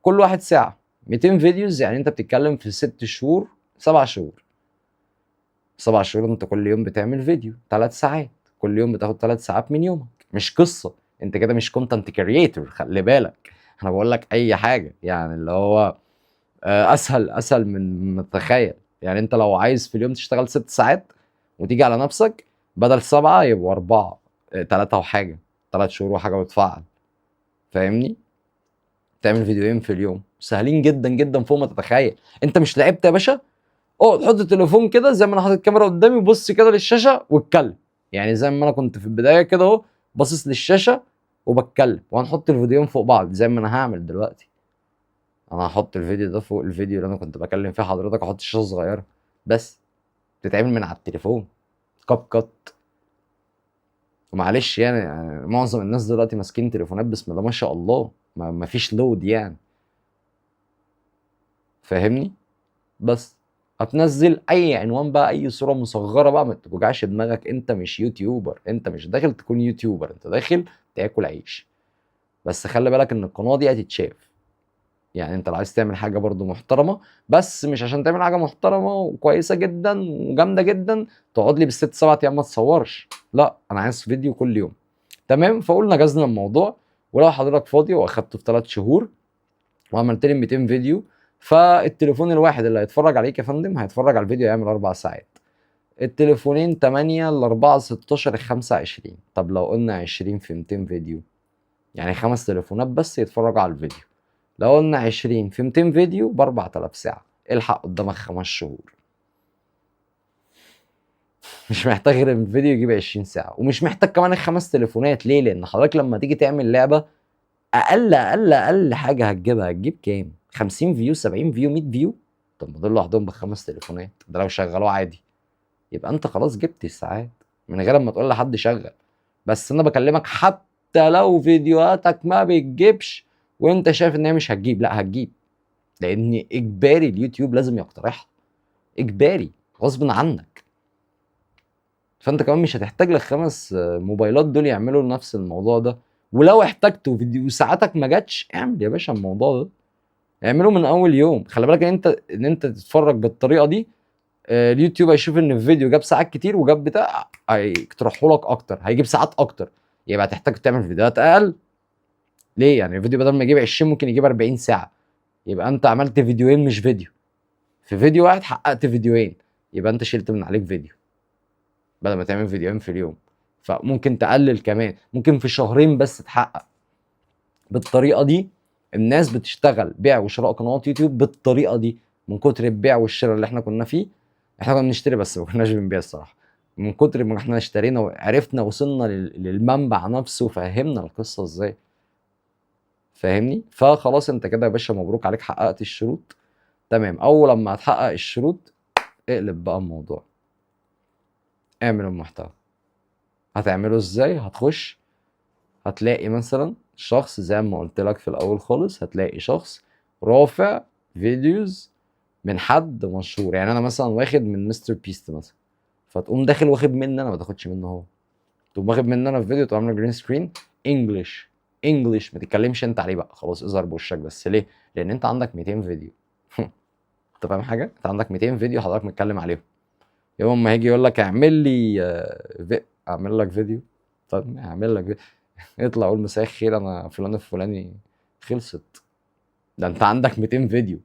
كل واحد ساعة، 200 فيديوز يعني انت بتتكلم في 6 شهور، 7 شهور. 7 شهور انت كل يوم بتعمل فيديو 3 ساعات، كل يوم بتاخد 3 ساعات من يومك. مش قصة، انت كده مش كونتنت كرييتور، خلي بالك. انا بقول لك اي حاجة يعني، اللي هو اسهل من ما تتخيل. يعني انت لو عايز في اليوم تشتغل 6 ساعات وتيجي على نفسك، بدل 7 يبقوا 4، 3 وحاجة، 3 شهور وحاجة وتفعل، فاهمني؟ تعمل فيديوهين في اليوم سهلين جدا جدا فوق ما تتخيل. انت مش لعبت يا باشا؟ اقعد حط التليفون كده زي ما انا حاطط الكاميرا قدامي، بص كده للشاشه واتكلم. يعني زي ما انا كنت في البدايه كده اهو، باصص للشاشه وبتكلم، وهنحط الفيديوهين فوق بعض زي ما انا هعمل دلوقتي. انا هحط الفيديو ده فوق الفيديو اللي انا كنت بكلم فيه حضرتك، احط شاشه صغيره بس بتتعمل من على التليفون، كاب كات. ومعلش يعني معظم الناس دلوقتي ماسكين تليفونات بسم الله ما شاء الله، ما فيش لود يعني، فاهمني؟ بس هتنزل اي عنوان بقى، اي صوره مصغره بقى، ما توجعش دماغك. انت مش يوتيوبر، انت مش داخل تكون يوتيوبر، انت داخل تاكل عيش. بس خلي بالك ان القناه دي هتتشاف. يعني انت لو عايز تعمل حاجه برضو محترمه، بس مش عشان تعمل حاجه محترمه وكويسه جدا وجامده جدا تقعد لي بالست 7 ايام ما تصورش. لا انا عايز فيديو كل يوم. تمام. فقلنا جزنا الموضوع. ولو حضرتك فاضي واخدته في 3 شهور وعملت لي 200 فيديو، فالتليفون الواحد اللي هيتفرج عليك يا فندم هيتفرج على الفيديو يعمل 4 ساعات. التليفونين 8 ل 4 16 25. طب لو قلنا 20 في 200 فيديو، يعني 5 تليفونات بس يتفرجوا على الفيديو. لو قلنا 20 في 200 فيديو ب 4000 ساعة، الحق قدامك 5 شهور. مش محتاج غير الفيديو يجيب 20 ساعة، ومش محتاج كمان الخمس تليفونات. ليه؟ لأن حضرتك لما تيجي تعمل لعبة، أقل حاجة هتجيبها، هتجيب كام؟ 50 فيو، 70 فيو، 100 فيو. طب ما دول لوحدهم ب5 تليفونات، ده لو شغلوه عادي. يبقى انت خلاص جبت الساعات من غير ما تقول لحد شغل. بس انا بكلمك حتى لو فيديوهاتك ما بتجيبش وانت شايف ان هي مش هتجيب، لا هتجيب، لان اجباري اليوتيوب لازم يقترحها، اجباري غصب عنك. فانت كمان مش هتحتاج لك 5 موبايلات دول يعملوا نفس الموضوع ده. ولو احتجت وفيديو ساعتك ما جاتش، اعمل يا باشا الموضوع ده، اعمله من اول يوم. خلي بالك ان انت تتفرج بالطريقه دي، اليوتيوب هيشوف ان الفيديو جاب ساعات كتير وجاب بتاع، هيقترحه لك اكتر، هيجيب ساعات اكتر، يبقى هتحتاج تعمل فيديوهات اقل. ليه؟ يعني الفيديو بدل ما يجيب 20 ممكن يجيب 40 ساعه، يبقى انت عملت فيديوهين مش فيديو. في فيديو واحد حققت فيديوهين، يبقى انت شلت من عليك فيديو بدل ما تعمل فيديوهين في اليوم. فممكن تقلل كمان، ممكن في شهرين بس تحقق. بالطريقه دي الناس بتشتغل بيع وشراء قنوات يوتيوب بالطريقه دي. من كتر البيع والشراء اللي احنا كنا فيه، احنا كنا بنشتري بس ما كناش بنبيع الصراحه. من كتر ما احنا اشترينا وعرفنا وصلنا للمنبع نفسه وفهمنا القصه ازاي، فاهمني؟ فخلاص انت كده يا باشا مبروك عليك، حققت الشروط. تمام. اول لما هتحقق الشروط اقلب بقى الموضوع، اعمل المحتوى. هتعمله ازاي؟ هتخش هتلاقي مثلا شخص زي ما قلت لك في الاول خالص، هتلاقي شخص رافع فيديوز من حد مشهور. يعني انا مثلا واخد من مستر بيست مثلا، فتقوم داخل واخد مني انا، ما تاخدش منه هو، تقوم واخد مني انا في فيديو، تقوم عامل جرين سكرين انجلش. انجلش ما تتكلمش انت عليه بقى، خلاص اظهر بوشك بس. ليه؟ لان انت عندك 200 فيديو. انت فاهم حاجه؟ انت عندك 200 فيديو حضرتك متكلم عليهم. يوم ما هيجي يقول لك اعمل لي اعمل لك فيديو، طب اعمل لك فيديو. اطلع قول مساء الخير انا فلان الفلاني. خلصت. ده انت عندك 200 فيديو.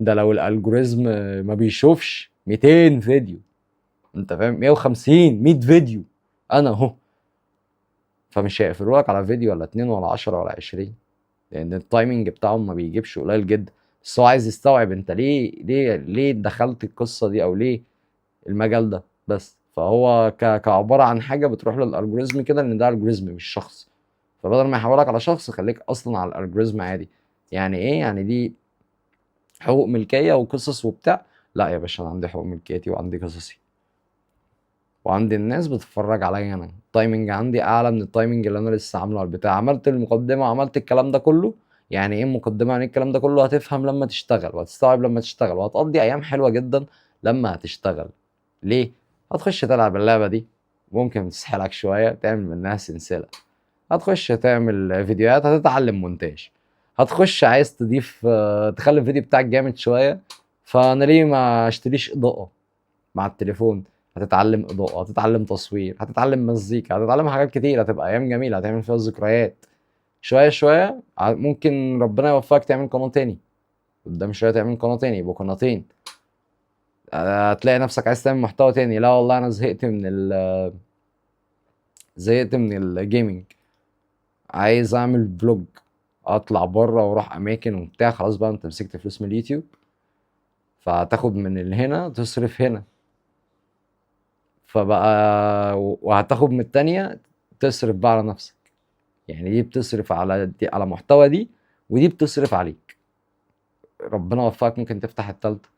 ده لو الالجوريزم ما بيشوفش 200 فيديو، انت فاهم؟ 150 100 فيديو انا اهو. فمش هيقفلوا لك على فيديو ولا اتنين ولا 10 ولا 20، لان التايمنج بتاعهم ما بيجيبش قليل جدا. بس هو عايز يستوعب انت ليه دخلت القصه دي، او ليه المجال ده. بس فهو كعباره عن حاجه بتروح للالجوريزم كده، ان ده الجوريزم مش شخص. فبدل ما يحولك على شخص، خليك اصلا على الالجوريزم عادي. يعني ايه؟ يعني دي حقوق ملكيه وقصص وبتاع. لا يا باشا، انا عندي حقوق ملكيتي وعندي قصصي، وعندي الناس بتتفرج عليا. انا التايمنج عندي اعلى من التايمنج اللي انا لسه عامله على البتاع. عملت المقدمه وعملت الكلام ده كله. يعني ايه مقدمه؟ يعني الكلام ده كله هتفهم لما تشتغل، وهتستوعب لما تشتغل، وهتقضي ايام حلوه جدا لما هتشتغل. ليه؟ هتخش تلعب اللعبه دي، ممكن تسحلك شويه تعمل منها سلسله. هتخش تعمل فيديوهات، هتتعلم مونتاج. هتخش عايز تضيف تخلي الفيديو بتاعك جامد شويه، فانا ليه ما اشتريش اضاءه مع التليفون؟ هتتعلم اضاءه، هتتعلم تصوير، هتتعلم مزيكا، هتتعلم حاجات كتير. هتبقى ايام جميله هتعمل فيها ذكريات. شويه شويه ممكن ربنا يوفقك تعمل قناه تاني، قدام شويه تعمل قناه تاني، يبقوا قناتين. هتلاقي نفسك عايز تعمل محتوى تاني. لا والله انا زهقت من الجيمنج، عايز اعمل فلوج، اطلع بره واروح اماكن وبتاع. خلاص بقى انت مسكت فلوس من اليوتيوب، فهتاخد من اللي هنا تصرف هنا. فبقى وهتاخد من التانية تصرف بقى على نفسك. يعني دي بتصرف على دي، على محتوى دي، ودي بتصرف عليك. ربنا وفقك ممكن تفتح التالتة،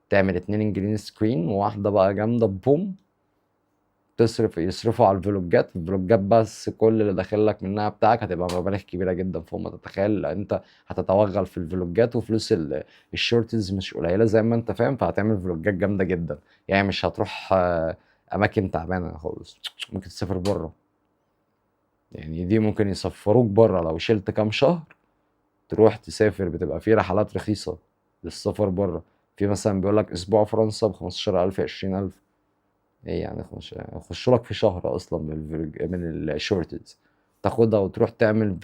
تعمل 2 جرين سكرين وواحدة بقى جامدة بوم. يصرفوا على الفلوجات بس. كل اللي داخل لك منها بتاعك هتبقى مبالغ كبيرة جدا فوق ما تتخيل، لأن انت هتتوغل في الفلوجات، وفلوس الشورتز مش قليلة زي ما انت فاهم. فهتعمل فلوجات جامدة جدا. يعني مش هتروح أماكن تعبانة خالص، ممكن تسافر بره. يعني دي ممكن يسفروك بره لو شلت كام شهر، تروح تسافر. بتبقى في رحلات رخيصة للسفر بره. في مثلا بيقول لك اسبوع فرنسا ب 15,000 20,000. ايه يعني يخش لك في شهر اصلا من الشورتز، تاخدها وتروح تعمل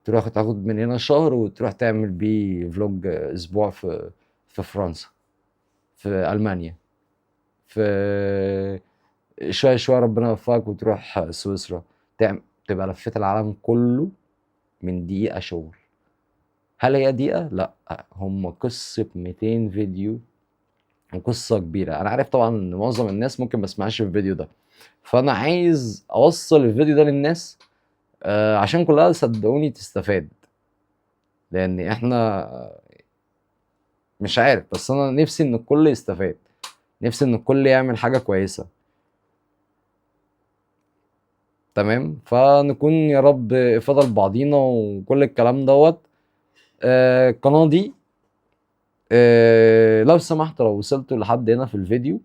تروح تاخد من هنا شهر وتروح تعمل بيه فلوج اسبوع في فرنسا، في المانيا، في شويه شويه ربنا يوفقك وتروح سويسرا. تبقى لفيت العالم كله من دقيقه شغل. هل هي دقيقة؟ لأ، هم قصة 200 فيديو وقصة كبيرة. أنا عارف طبعًا إن معظم الناس ممكن ما تسمعش الفيديو ده، فأنا عايز أوصّل الفيديو ده للناس عشان كلّها صدقوني تستفاد. لإن إحنا مش عارف، بس أنا نِفْسي إن الكل يستفاد، نِفْسي إن الكل يعمل حاجة كويسة. تمام؟ فنكون يا رب إفادة لبعضينا وكل الكلام دوّة. القناة دي لو سمحت لو وصلتوا لحد هنا في الفيديو،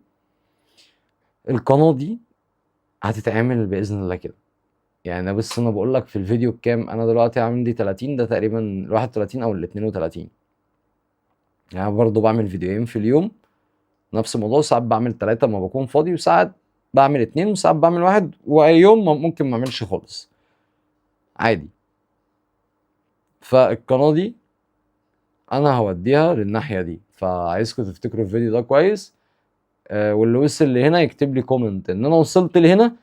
القناة دي هتتعمل بإذن الله كده. يعني بس أنا باقول لك في الفيديو الكام، أنا دلوقتي عندي 30، ده تقريبًا ال31 أو ال32. يعني أنا برضه باعمل فيديوهين في اليوم نفس الموضوع. ساعات باعمل 3 أمّا باكون فاضي، وساعات باعمل 2، وساعات باعمل 1، ويوم ممكن ما اعملش خالص، عادي. فالقناة دي أنا هاودّيها للناحية دي، فعايزكم تفتكروا الفيديو ده كويس. واللي وصل لهنا يكتب لي comment إن أنا وصلت لهنا،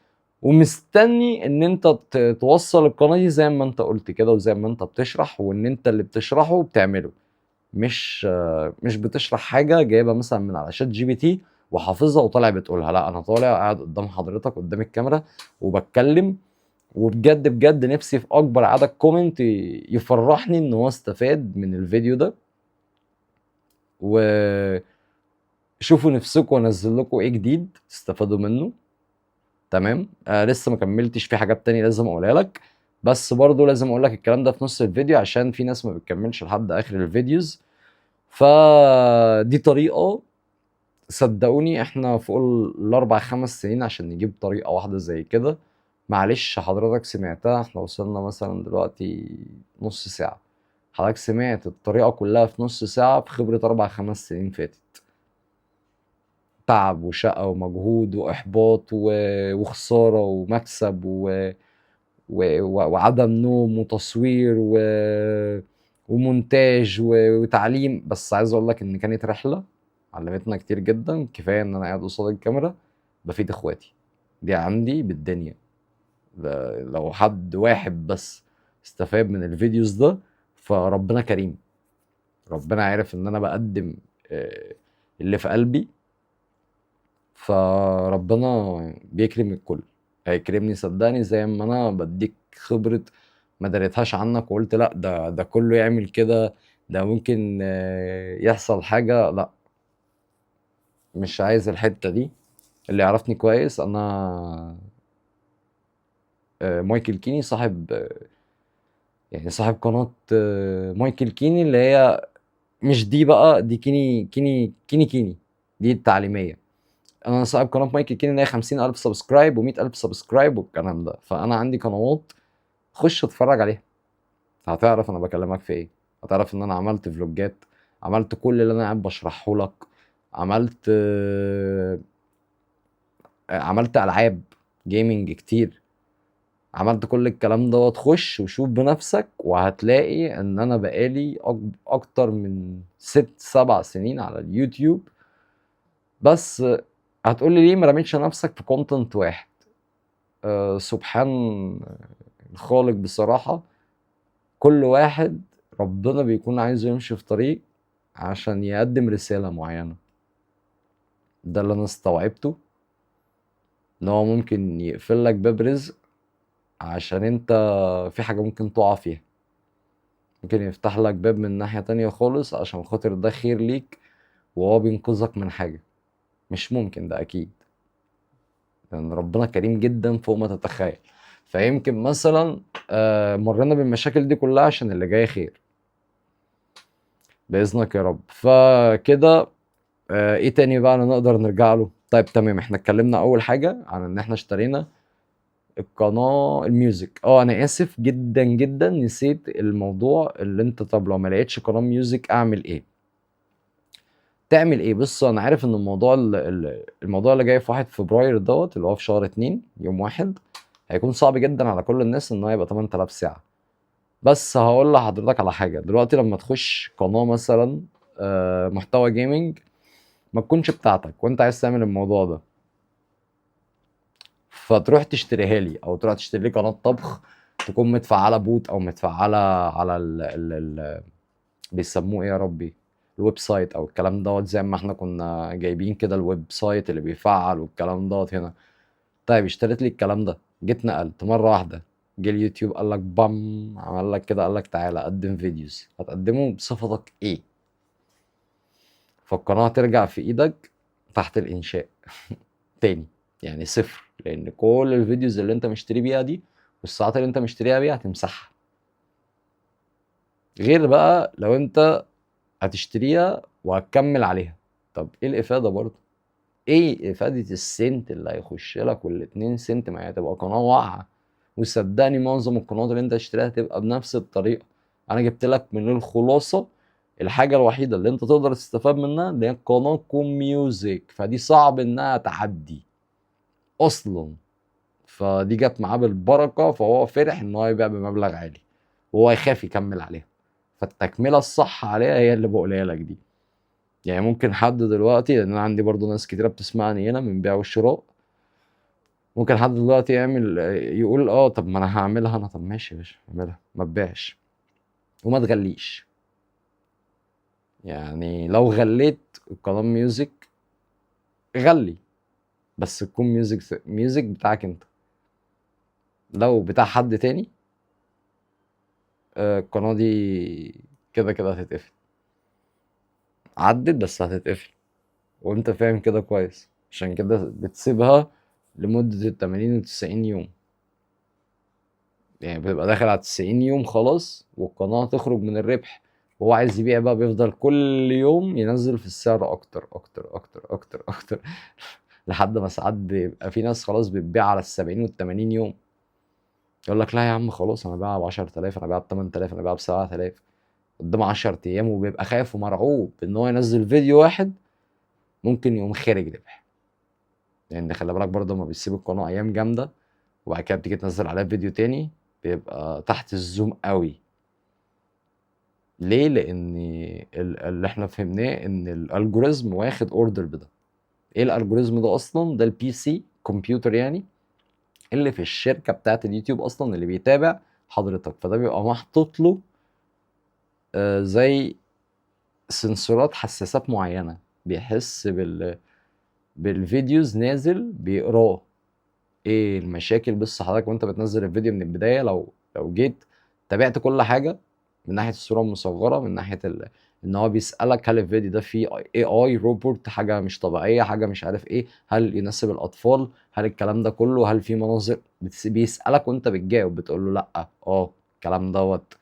ومستني إن أنت توصّل القناة دي زي ما أنت قُلت كده، وزي ما أنت بتشرح، وإن أنت اللي بتشرحه بتعمله. مش بتشرح حاجة جايبها مثلًا من على ChatGPT وحافظها وطالع بتقولها. لأ، أنا طالع قاعد قدّام حضرتك قدّام الكاميرا وباتكلم، وبجد بجد نِفْسي في أكبر عدد comment يفرحني إن هو استفاد من الفيديو ده. وشوفوا نِفْسكم أنزّل لكم إيه جديد تستفادوا منه. تمام. لسه ما كملتش، في حاجات تانية لازم اقولها لك، بس برضو لازم اقول لك الكلام ده في نص الفيديو عشان في ناس ما بتكملش لحد اخر الفيديوز. فدي طريقة، صدقوني احنا فوق الاربع خمس سنين عشان نجيب طريقة واحدة زي كده. معلش حضرتك سمعتها، احنا وصلنا مثلا دلوقتي نص ساعة، حضرتك سمعت الطريقة كلها في نص ساعة في خبرة اربع خمس سنين فاتت. تعب وشقة ومجهود وإحباط وخسارة ومكسب وعدم نوم وتصوير ومونتاج وتعليم. بس عايز اقول لك ان كانت رحلة علمتنا كتير جدا. كفاية ان انا قاعد قصاد الكاميرا بفيد اخواتي، دي عندي بالدنيا. لو حد واحد بس استفاد من الفيديوز ده فربنا كريم، ربنا عارف ان انا بقدم اللي في قلبي، فربنا بيكرم الكل، هيكرمني صدقني زي ما انا بديك خبرة ما دريتهاش عنك وقلت لا ده كله يعمل كده، ده ممكن يحصل حاجة. لا، مش عايز الحتة دي. اللي يعرفني كويس انا مايكل كيني، صاحب يعني صاحب قناة مايكل كيني اللي هي مش دي بقى، دي كيني دي التعليمية. انا صاحب قناه مايكل كيني اللي هي 50,000 سبسكرايب و100,000 سبسكرايب والكلام ده. فانا عندي قنوات، خش اتفرج عليها هتعرف انا بكلمك في ايه. هتعرف ان انا عملت فلوجات، عملت كل اللي انا قاعد بشرحه لك، عملت عملت العاب جيمنج كتير، عملت كل الكلام ده. تخش وشوف بنفسك وهتلاقي ان انا بقالي اكتر من 6 7 سنين على اليوتيوب. بس هتقولي ليه ما رميتش نفسك في كونتنت واحد؟ سبحان الخالق بصراحة. كل واحد ربنا بيكون عايزه يمشي في طريق عشان يقدم رسالة معينة. ده اللي انا استوعبته، ان هو ممكن يقفل لك باب رزق عشان انت في حاجة ممكن تقع فيها، ممكن يفتح لك باب من ناحية تانية خالص عشان خاطر ده خير ليك وهو بينقذك من حاجة. مش ممكن، ده اكيد، لان ربنا كريم جدا فوق ما تتخيل. فيمكن مثلا مرينا بالمشاكل دي كلها عشان اللي جاي خير باذنك يا رب. فكده ايه تاني بقى أنا نقدر نرجع له؟ طيب تمام، احنا اتكلمنا اول حاجه عن ان احنا اشترينا القناه الميوزك. انا اسف جدا جدا، نسيت الموضوع اللي انت. طب لو ما لقيتش قناه ميوزك اعمل ايه؟ تعمل ايه؟ بص انا عارف ان الموضوع اللي جاي في 1 فبراير دوت، اللي هو في شهر 2 يوم 1، هيكون صعب جدا على كل الناس ان هو يبقى 8000 ساعه. بس هقول لحضرتك على حاجه دلوقتي، لما تخش قناه مثلا محتوى جيمنج ما تكونش بتاعتك وانت عايز تعمل الموضوع ده، فتروح تشتريها لي او تروح تشتري لي قناه طبخ تكون متفعله بوت او متفعله على ال بيسموه ايه يا ربي، الويب سايت او الكلام دوت، زي ما احنا كنا جايبين كده الويب سايت اللي بيفعل والكلام دوت هنا. طيب اشتريت لي الكلام ده، جيت نقلت مره واحده، جه اليوتيوب قال لك بام، عمل لك كده قال لك تعالى قدم فيديوز، هتقدمه بصفتك ايه؟ فالقناه ترجع في ايدك تحت الانشاء تاني، يعني صفر، لان كل الفيديوز اللي انت مشتري بيها دي والساعات اللي انت مشتريها بيها هتمسحها. غير بقى لو انت هتشتريها وهتكمل عليها، طب ايه الافاده برضه؟ ايه افاده السنت اللي هيخش لك والاتنين سنت؟ ما هي هتبقى قناه واقعه. وصدقني معظم القنوات اللي انت تشتريها هتبقى بنفس الطريقه. انا جبت لك من الخلاصه الحاجه الوحيده اللي انت تقدر تستفاد منها، اللي هي قناه كوم ميوزك، فدي صعب انها تعدي اصلا. فدي جت معاه بالبركه، فهو فرح ان هو يبيع بمبلغ عالي وهو يخاف يكمل عليها. فالتكمله الصح عليها هي اللي بقولها لك دي. يعني ممكن حد دلوقتي، لان انا عندي برضو ناس كتيره بتسمعني هنا من بيع والشراء، ممكن حد دلوقتي يعمل يقول طب ما انا هعملها انا. طب ماشي يا باشا اعملها، ما تبيعش وما تغليش. يعني لو غليت القناه ميوزك غلي، بس تكون ميوزك بتاعك انت. لو بتاع حد تاني القناه دي كده كده هتتقفل، عدت بس هتتقفل، وانت فاهم كده كويس، عشان كده بتسيبها لمدة ال80 و90 يوم. يعني بتبقى داخل على 90 يوم خلاص والقناة تخرج من الربح، وهو عايز يبيع بقى، بيفضل كل يوم ينزل في السعر اكتر اكتر اكتر اكتر اكتر لحد ما ساعات بيبقى في ناس خلاص بتبيع على ال70 وال80 يوم. يقول لك لا يا عم خلاص انا بيعها ب 10000، انا بيعها ب 8000، انا بيعها ب 7000 قدام 10 ايام، وبيبقى خايف ومرعوب ان هو ينزل فيديو واحد ممكن يقوم خارج ربح. لان خلي بالك برضه لما بيسيب القناه ايام جامده وبعد كده بتيجي تنزل عليها فيديو تاني بيبقى تحت الزوم قوي. ليه؟ لان اللي احنا فهمناه ان الالجوريزم واخد اوردر بده. ايه الالجوريزم ده اصلا؟ ده البي سي كمبيوتر يعني اللي في الشركه بتاعت اليوتيوب اصلا اللي بيتابع حضرتك، فده بيبقى محطوط له زي سنسورات حساسات معينه، بيحس بالفيديوز نازل بيقراه. ايه المشاكل؟ بص حضرتك وانت بتنزل الفيديو من البدايه، لو جيت تابعت كل حاجه من ناحيه الصوره المصغره، من ناحيه ان هو بيسالك هل الفيديو ده فيه اي روبوت، حاجه مش طبيعيه، حاجه مش عارف ايه، هل يناسب الاطفال، هل الكلام ده كله، هل في مناظر، بيسالك وانت بتجاوب بتقول له لا الكلام دوت.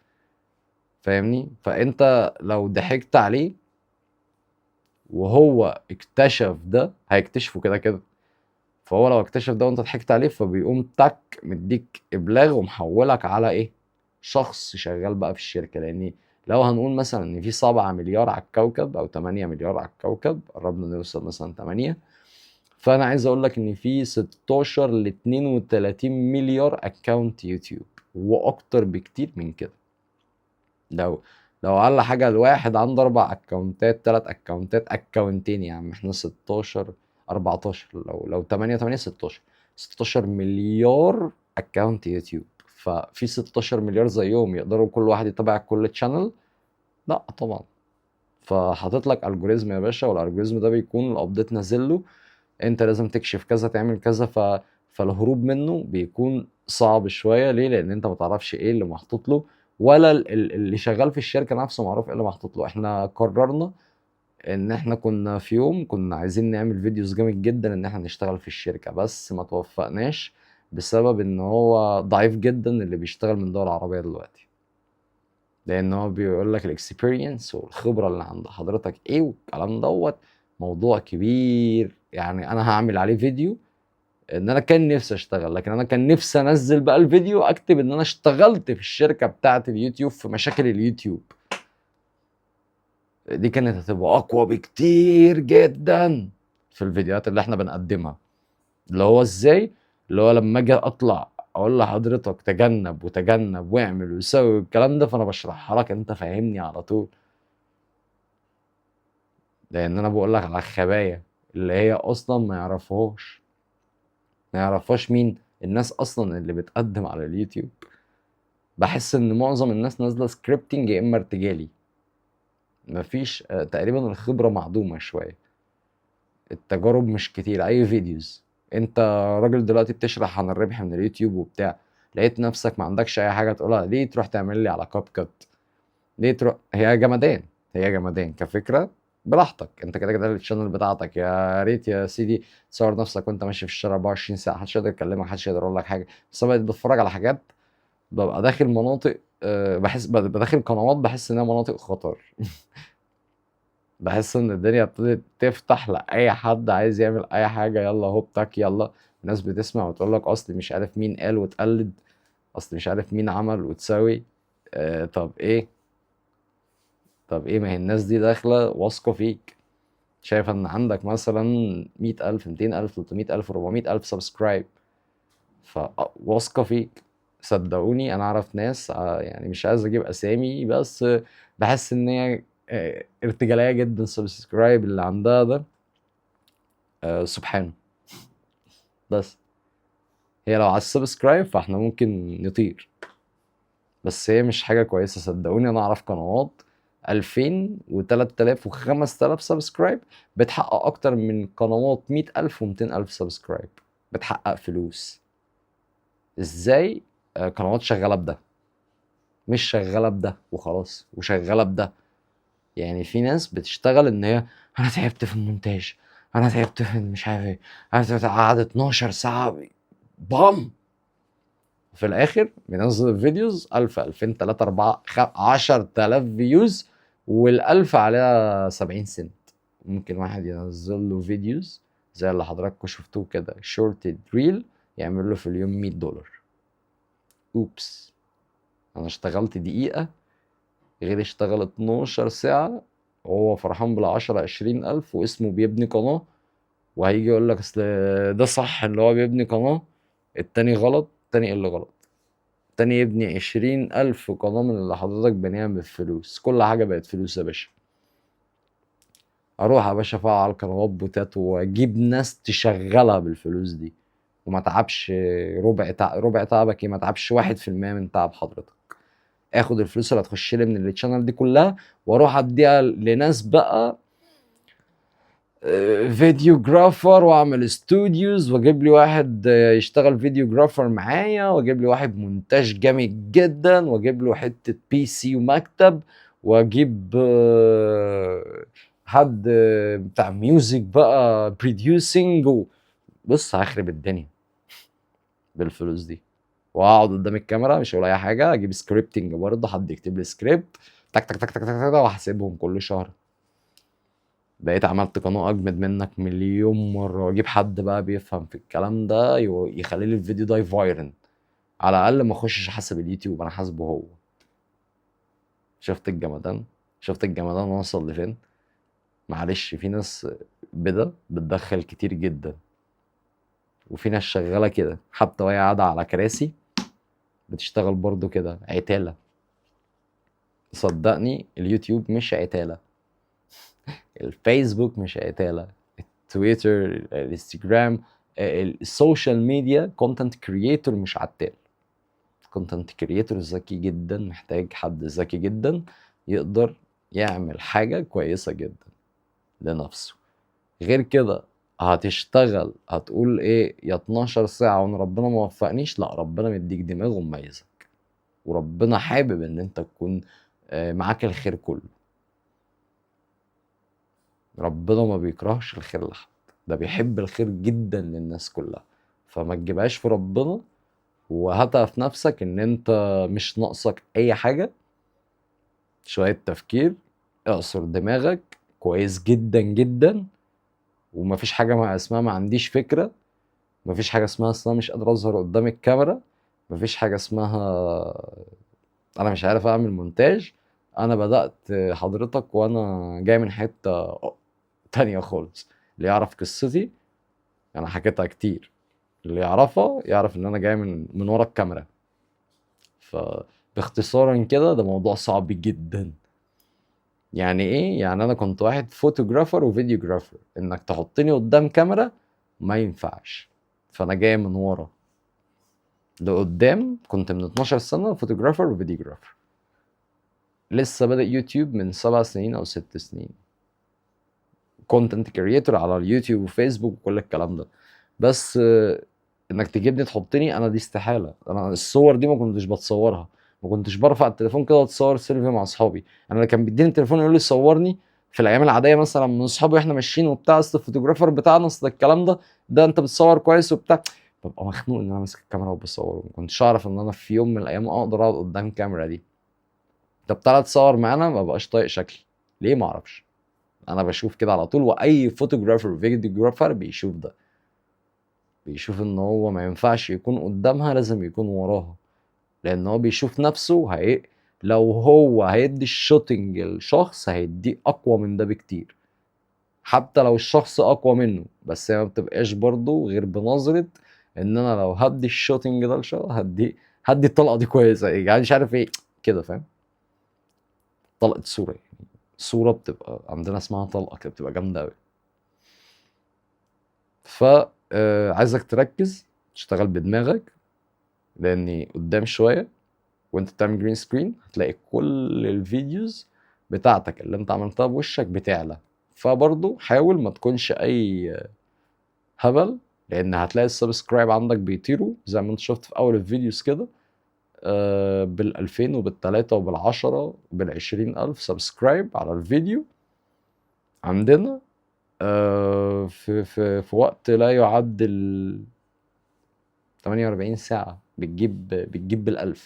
فاهمني؟ فانت لو ضحكت عليه وهو اكتشف ده، هيكتشفه كده كده، فهو لو اكتشف ده وانت ضحكت عليه فبيقوم تك مديك ابلاغ ومحولك على ايه؟ شخص شغال بقى في الشركه. لان لو هنقول مثلا ان في 7 مليار على الكوكب او 8 مليار على الكوكب، قربنا نوصل مثلا 8، فانا عايز اقول لك ان في 16 ل 32 مليار اكونت يوتيوب، واكتر بكتير من كده. لو اقل حاجه الواحد عنده 4 اكونتات، 3 اكونتات، اكونتين يا عم، احنا 16 14، لو 8 8 16 مليار اكونت يوتيوب. ففي 16 مليار زيهم يقدروا كل واحد يتابع كل تشانل؟ لا طبعا. فحاطط لك الجوريزم يا باشا، والالجوريزم ده بيكون الابديت نازل له، انت لازم تكشف كذا، تعمل كذا. فالهروب منه بيكون صعب شويه. ليه؟ لان انت ما تعرفش ايه اللي محطوط له، ولا اللي شغال في الشركه نفسه معروف ايه اللي محطوط له. احنا قررنا ان احنا كنا في يوم كنا عايزين نعمل فيديوز جامد جدا ان احنا نشتغل في الشركه، بس ما توفقناش بسبب ان هو ضعيف جدا اللي بيشتغل من دول عربيه دلوقتي. لان هو بيقول لك الاكسبيرينس والخبره اللي عند حضرتك ايه والكلام دوت موضوع كبير. يعني انا هعمل عليه فيديو ان انا كان نفسي اشتغل، لكن انا كان نفسي انزل بقى الفيديو اكتب ان انا اشتغلت في الشركه بتاعه اليوتيوب في مشاكل اليوتيوب. دي كانت هتبقى اقوى بكتير جدا في الفيديوهات اللي احنا بنقدمها. اللي هو ازاي؟ اللي هو لما اجي اطلع اقول لحضرتك تجنب وتجنب واعمل وسوي الكلام ده، فانا بشرحها لك انت فاهمني على طول. لان انا بقول لك على الخبايا اللي هي اصلا ما يعرفهاش مين؟ الناس اصلا اللي بتقدم على اليوتيوب. بحس ان معظم الناس نازله سكريبتنج يا اما ارتجالي، مفيش تقريبا الخبره معدومه شويه، التجارب مش كتير، اي فيديوز. انت راجل دلوقتي بتشرح عن الربح من اليوتيوب وبتاع، لقيت نفسك ما عندكش اي حاجه تقولها، ليه تروح تعمل لي على كاب كات؟ ليه تروح؟ هي جمدان، هي جمدان كفكره، براحتك انت كده كده الشانل بتاعتك، يا ريت يا سيدي تصور نفسك وانت ماشي في الشارع 24 ساعه، محدش يقدر يكلمك، محدش يقدر يقول لك حاجه. بس انا بقيت بتفرج على حاجات ببقى داخل مناطق، بحس ببقى داخل قنوات بحس انها مناطق خطر بحس ان الدنيا ابتدت تفتح لاي حد عايز يعمل اي حاجه، يلا هوب تاك يلا. الناس بتسمع وتقول لك اصل مش عارف مين قال وتقلد، اصل مش عارف مين عمل وتساوي. طب ايه؟ طب ايه؟ ما هي الناس دي داخله واثقه فيك، شايفه ان عندك مثلا 100,000 200,000 300,000 400,000 سبسكرايب، فواثقه فيك. صدقوني انا اعرف ناس يعني مش عايز اجيب اسامي، بس بحس ان هي ارتجاليه جدا السبسكرايب اللي عندها ده. سبحانه. بس هي لو على السبسكرايب فاحنا ممكن نطير، بس هي مش حاجه كويسه. صدقوني انا اعرف قنوات 2000 و3000 و5000 سبسكرايب بتحقق اكتر من قنوات 100,000 و200,000 سبسكرايب، بتحقق فلوس. ازاي؟ قنوات شغاله بده، مش شغاله بده وخلاص وشغاله بده. يعني في ناس بتشتغل ان هي انا تعبت في المونتاج، انا تعبت مش عارف ايه، انا قعدت 12 ساعه بام. في الاخر بينزل الفيديوز 1000 2000 3 4 10000 فيوز، وال1000 عليها 70 سنت. ممكن واحد ينزل له فيديوز زي اللي حضراتكم شفتوه كده شورت ريل، يعمل له في اليوم $100. اوبس، انا اشتغلت دقيقة غير اشتغل 12 ساعة. وهو فرحان بال10 20 ألف واسمه بيبني قناة، وهيجي يقول لك اصل ده صح اللي هو بيبني قناة، التاني غلط. التاني ايه اللي غلط؟ التاني يبني 20,000 قناة من اللي حضرتك بنيها بالفلوس. كل حاجة بقت فلوس يا باشا. اروح يا باشا افعل قنوات بوتات واجيب ناس تشغلها بالفلوس دي، وما تعبش ربع تعبك ايه، ما تعبش 1% من تعب حضرتك. اخد الفلوس اللي هتخش لي من التشانل دي كلها واروح اديها لناس بقى فيديوجرافر، واعمل استوديوز، واجيب لي واحد يشتغل فيديوجرافر معايا، واجيب لي واحد مونتاج جامد جدا، واجيب له حتة PC ومكتب، واجيب حد بتاع ميوزك بقى بروديوسنج. بص هخرب الدنيا بالفلوس دي. واقعد قدام الكاميرا مش هقول اي حاجه، اجيب سكريبتنج برضه، حد يكتب لي سكريبت تك تك تك تك تك تك، واحاسبهم كل شهر. بقيت عملت قناه اجمد منك مليون مره، واجيب حد بقى بيفهم في الكلام ده يخلي لي الفيديو ده فايرن. على الاقل ما اخشش احاسب اليوتيوب، انا حاسبه هو. شفت الجمدان؟ شفت الجمدان وصل لفين؟ معلش في ناس بدأ بتدخل كتير جدا، وفي ناس شغاله كده حتى وهي قاعده على كراسي بتشتغل برضو كده عتاله. صدقني اليوتيوب مش عتاله، الفيسبوك مش عتاله، التويتر، الانستجرام، السوشيال ميديا كونتنت كرييتور مش عتال. كونتنت كرييتور ذكي جدا، محتاج حد ذكي جدا يقدر يعمل حاجه كويسه جدا لنفسه. غير كده هتشتغل هتقول ايه يا 12 ساعة وانا ربنا ما وفقنيش؟ لا، ربنا مديك دماغ ومميزك، وربنا حابب ان انت تكون معاك الخير كله. ربنا ما بيكرهش الخير لحد، ده بيحب الخير جدا للناس كلها. فما تجيبهاش في ربنا، وهاتها في نفسك ان انت مش ناقصك اي حاجة. شوية تفكير، اعصر دماغك كويس جدا جدا. ومفيش حاجة اسمها ما عنديش فكرة، مفيش حاجة اسمها اصل انا مش قادر اظهر قدام الكاميرا، مفيش حاجة اسمها انا مش عارف اعمل مونتاج. انا بدأت حضرتك وانا جاي من حتة تانية خالص. اللي يعرف قصتي انا حكيتها كتير، اللي يعرفها يعرف ان انا جاي من ورا الكاميرا. فباختصارا كده ده موضوع صعب جدا. يعني ايه؟ يعني انا كنت واحد فوتوغرافر وفيديوغرافر، انك تحطني قدام كاميرا ما ينفعش. فانا جاي من ورا لقدام، كنت من 12 سنة فوتوغرافر وفيديوغرافر. لسه بادئ يوتيوب من 7 سنين أو 6 سنين، كونتنت كريتور على اليوتيوب وفيسبوك وكل الكلام ده. بس انك تجيبني تحطني انا، دي استحالة. انا الصور دي ما كنتش بتصورها، ما كنتش برفع التليفون كده واتصور سيلفي مع اصحابي. انا اللي كان بيديني التليفون يقول لي صورني في الايام العاديه مثلا من اصحابي واحنا ماشيين وبتاع، اصل الفوتوغرافر بتاعنا اصل الكلام ده، ده انت بتصور كويس وبتاع. ببقى مخنوق ان انا ماسك الكاميرا وبصور، ما كنتش اعرف ان انا في يوم من الايام اقدر اقعد قدام الكاميرا دي. طب تعالى تصور معانا، ما بقاش طايق شكلي. ليه؟ ما اعرفش. انا بشوف كده على طول، واي فوتوغرافر فيديوغرافر بيشوف ده، بيشوف ان هو ما ينفعش يكون قدامها، لازم يكون وراها. لان هو بيشوف نفسه لو هو هيدي الشوتنج لشخص هيديه اقوى من ده بكتير، حتى لو الشخص اقوى منه. بس هي ما بتبقاش برضه غير بنظرة ان انا لو هدي الشوتنج ده لشخص هدي الطلقة دي كويسة يعني مش عارف ايه كده، فاهم؟ طلقة صورة يعني، صورة بتبقى عندنا اسمها طلقة كده، بتبقى جامدة اوي. ف عايزك تركز تشتغل بدماغك، لاني قدام شوية وانت بتعمل جرين سكرين هتلاقي كل الفيديوز بتاعتك اللي انت عملتها بوشك بتعلى. فبرضه حاول ما تكونش اي هبل، لان هتلاقي السبسكرايب عندك بيطيروا زي ما انت شفت في اول الفيديوز كده. بال2000 وبال3 وبال10 وبال20,000 سبسكرايب على الفيديو عندنا. في وقت لا يعدل 48 ساعة بتجيب بال1000.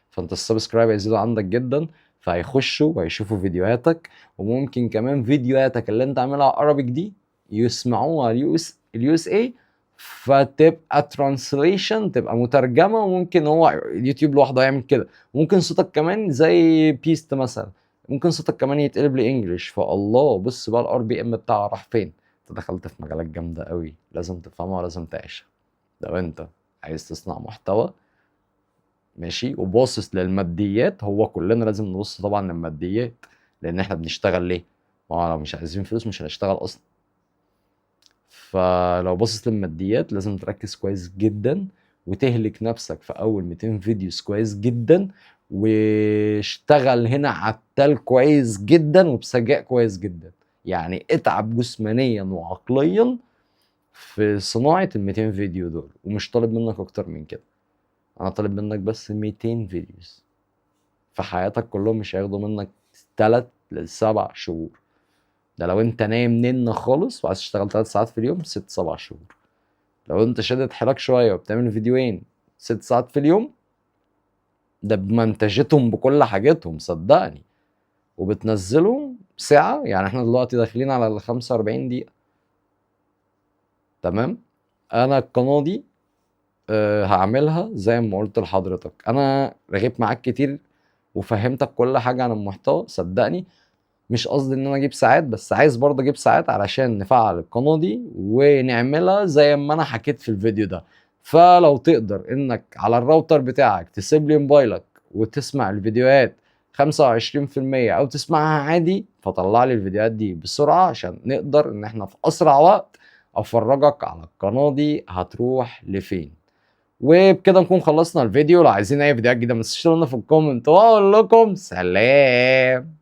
فانت السبسكرايب هيزيدوا عندك جدا، فهيخشوا وهيشوفوا فيديوهاتك، وممكن كمان فيديوهاتك اللي انت عاملها عربي دي يسمعوها اليو اس اي، فتبقى ترانسليشن، تبقى مترجمه. وممكن هو اليوتيوب لوحده يعمل كده. ممكن صوتك كمان زي بيست مثلا، ممكن صوتك كمان يتقلب لانجلش. فالله، بص بقى الار بي ام بتاعها راح فين. انت دخلت في مجالات جامده قوي، لازم تفهمها ولازم تعيشها. لو انت عايز تصنع محتوى ماشي وباصص للماديات، هو كلنا لازم نبص طبعا للماديات، لان احنا بنشتغل ليه؟ ما هو لو مش عايزين فلوس مش هنشتغل اصلا. فلو باصص للماديات لازم تركز كويس جدا، وتهلك نفسك في اول 200 فيديوز كويس جدا، واشتغل هنا عتال كويس جدا وبسجاء كويس جدا. يعني اتعب جسمانيا وعقليا في صناعة ال 200 فيديو دول، ومش طالب منك اكتر من كده. انا طالب منك بس 200 فيديوز في حياتك، كلهم مش هياخدوا منك 3 ل7 شهور. ده لو انت نايم نن خالص وعايز تشتغل 3 ساعات في اليوم، 6 7 شهور. لو انت شادد حيلك شويه وبتعمل فيديوين 6 ساعات في اليوم، ده بمنتجتهم بكل حاجتهم صدقني، وبتنزلهم ساعه. يعني احنا دلوقتي داخلين على ال 45 دقيقه. تمام. انا القناه دي هعملها زي ما قلت لحضرتك. انا رغيت معاك كتير وفهمتك كل حاجه عن المحتوى صدقني. مش قصدي ان انا اجيب ساعات، بس عايز برضه اجيب ساعات علشان نفعل القناة دي ونعملها زي ما انا حكيت في الفيديو ده. فلو تقدر انك على الراوتر بتاعك تسيب لي موبايلك وتسمع الفيديوهات 25% او تسمعها عادي، فطلع لي الفيديوهات دي بسرعة عشان نقدر ان احنا في اسرع وقت افرجك على القناة دي هتروح لفين. وبكده نكون خلصنا الفيديو. لو عايزين اي فيديوهات جديدة ما تنسوش تقولوا لنا في الكومنت، واقول لكم سلام.